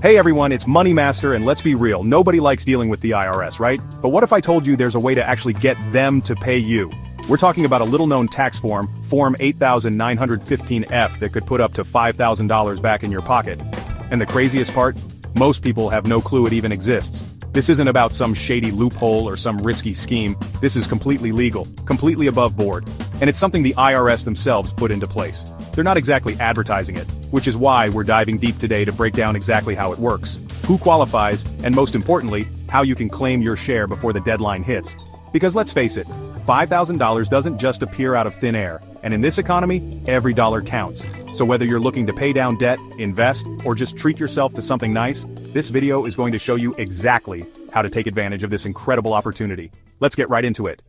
Hey everyone, it's Money Master, and let's be real, nobody likes dealing with the IRS, right? But what if I told you there's a way to actually get them to pay you? We're talking about a little-known tax form, Form 8915F, that could put up to $5,000 back in your pocket. And the craziest part? Most people have no clue it even exists. This isn't about some shady loophole or some risky scheme. This is completely legal, completely above board. And it's something the IRS themselves put into place. They're not exactly advertising it, which is why we're diving deep today to break down exactly how it works, who qualifies, and most importantly, how you can claim your share before the deadline hits. Because let's face it, $5,000 doesn't just appear out of thin air, and in this economy, every dollar counts. So whether you're looking to pay down debt, invest, or just treat yourself to something nice, this video is going to show you exactly how to take advantage of this incredible opportunity. Let's get right into it.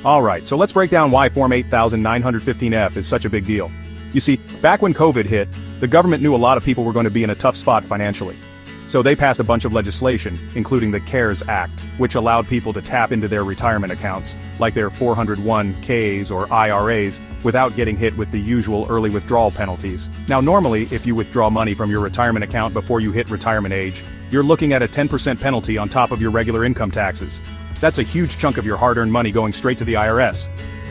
Alright, so let's break down why Form 8915F is such a big deal. You see, back when COVID hit, the government knew a lot of people were going to be in a tough spot financially. So they passed a bunch of legislation, including the CARES Act, which allowed people to tap into their retirement accounts, like their 401ks or IRAs, without getting hit with the usual early withdrawal penalties. Now normally, if you withdraw money from your retirement account before you hit retirement age, you're looking at a 10% penalty on top of your regular income taxes. That's a huge chunk of your hard-earned money going straight to the IRS.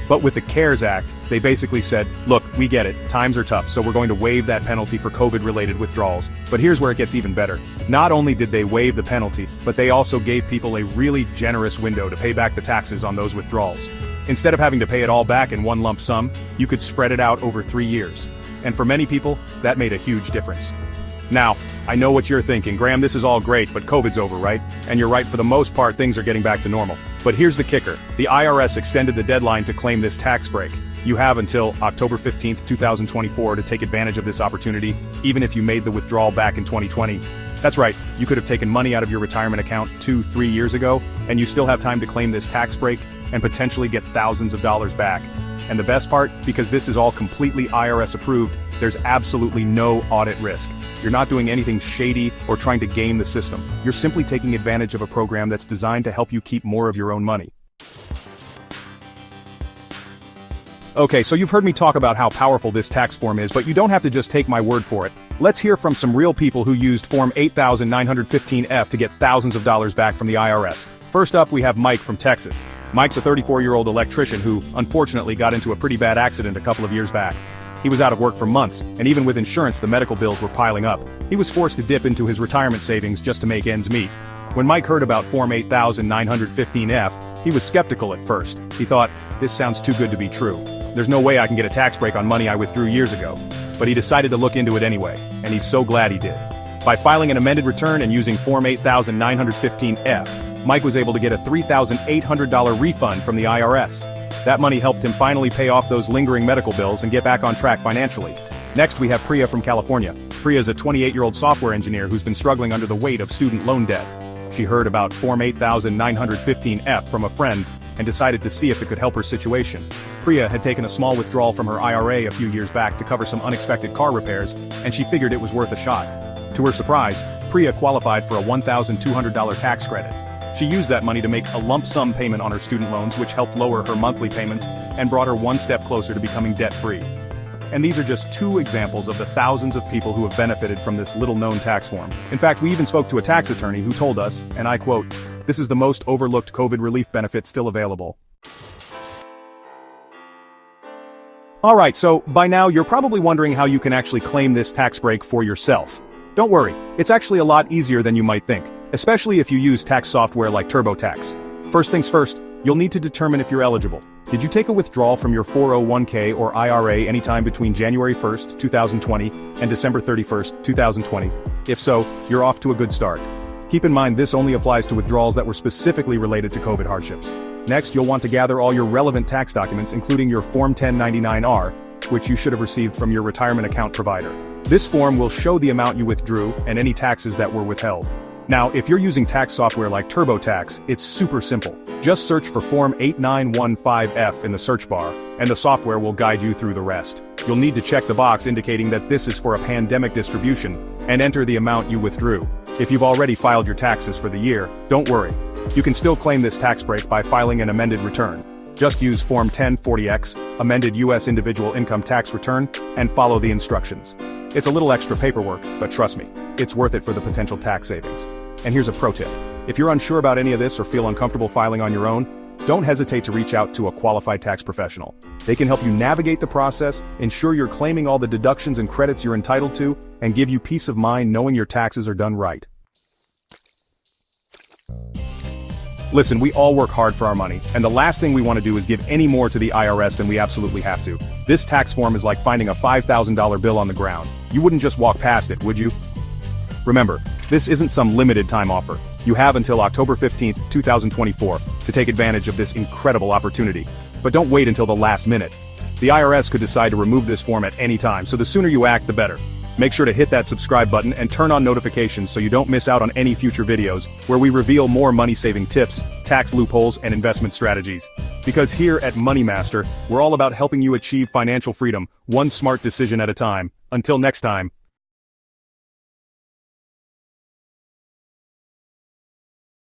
But with the CARES Act, they basically said, look, we get it, times are tough, so we're going to waive that penalty for COVID-related withdrawals. But here's where it gets even better. Not only did they waive the penalty, but they also gave people a really generous window to pay back the taxes on those withdrawals. Instead of having to pay it all back in one lump sum, you could spread it out over 3 years. And for many people, that made a huge difference. Now, I know what you're thinking, Graham, this is all great, but COVID's over, right? And you're right, for the most part, things are getting back to normal. But here's the kicker. The IRS extended the deadline to claim this tax break. You have until October 15th, 2024 to take advantage of this opportunity, even if you made the withdrawal back in 2020. That's right, you could have taken money out of your retirement account 2-3 years ago, and you still have time to claim this tax break and potentially get thousands of dollars back. And the best part, because this is all completely IRS approved, there's absolutely no audit risk. You're not doing anything shady or trying to game the system. You're simply taking advantage of a program that's designed to help you keep more of your own money. Okay, so you've heard me talk about how powerful this tax form is, but you don't have to just take my word for it. Let's hear from some real people who used Form 8915F to get thousands of dollars back from the IRS. First up, we have Mike from Texas. Mike's a 34-year-old electrician who, unfortunately, got into a pretty bad accident a couple of years back. He was out of work for months, and even with insurance the medical bills were piling up. He was forced to dip into his retirement savings just to make ends meet. When Mike heard about Form 8915F, he was skeptical at first. He thought, this sounds too good to be true. There's no way I can get a tax break on money I withdrew years ago. But he decided to look into it anyway, and he's so glad he did. By filing an amended return and using Form 8915F, Mike was able to get a $3,800 refund from the IRS. That money helped him finally pay off those lingering medical bills and get back on track financially. Next, we have Priya from California. Priya is a 28-year-old software engineer who's been struggling under the weight of student loan debt. She heard about Form 8915F from a friend and decided to see if it could help her situation. Priya had taken a small withdrawal from her IRA a few years back to cover some unexpected car repairs, and she figured it was worth a shot. To her surprise, Priya qualified for a $1,200 tax credit. She used that money to make a lump sum payment on her student loans, which helped lower her monthly payments and brought her one step closer to becoming debt-free. And these are just two examples of the thousands of people who have benefited from this little-known tax form. In fact, we even spoke to a tax attorney who told us, and I quote, "This is the most overlooked COVID relief benefit still available." Alright, so by now you're probably wondering how you can actually claim this tax break for yourself. Don't worry, it's actually a lot easier than you might think, especially if you use tax software like TurboTax. First things first, you'll need to determine if you're eligible. Did you take a withdrawal from your 401k or IRA anytime between January 1st, 2020 and December 31st, 2020? If so, you're off to a good start. Keep in mind this only applies to withdrawals that were specifically related to COVID hardships. Next, you'll want to gather all your relevant tax documents, including your Form 1099-R, which you should have received from your retirement account provider. This form will show the amount you withdrew and any taxes that were withheld. Now, if you're using tax software like TurboTax, it's super simple. Just search for Form 8915F in the search bar, and the software will guide you through the rest. You'll need to check the box indicating that this is for a pandemic distribution, and enter the amount you withdrew. If you've already filed your taxes for the year, don't worry. You can still claim this tax break by filing an amended return. Just use Form 1040X, amended U.S. individual income tax return, and follow the instructions. It's a little extra paperwork, but trust me, it's worth it for the potential tax savings. And here's a pro tip. If you're unsure about any of this or feel uncomfortable filing on your own, don't hesitate to reach out to a qualified tax professional. They can help you navigate the process, ensure you're claiming all the deductions and credits you're entitled to, and give you peace of mind knowing your taxes are done right. Listen, we all work hard for our money, and the last thing we want to do is give any more to the IRS than we absolutely have to. This tax form is like finding a $5,000 bill on the ground. You wouldn't just walk past it, would you? Remember, this isn't some limited time offer. You have until October 15, 2024, to take advantage of this incredible opportunity. But don't wait until the last minute. The IRS could decide to remove this form at any time, so the sooner you act, the better. Make sure to hit that subscribe button and turn on notifications so you don't miss out on any future videos, where we reveal more money-saving tips, tax loopholes, and investment strategies. Because here at Money Master, we're all about helping you achieve financial freedom, one smart decision at a time. Until next time.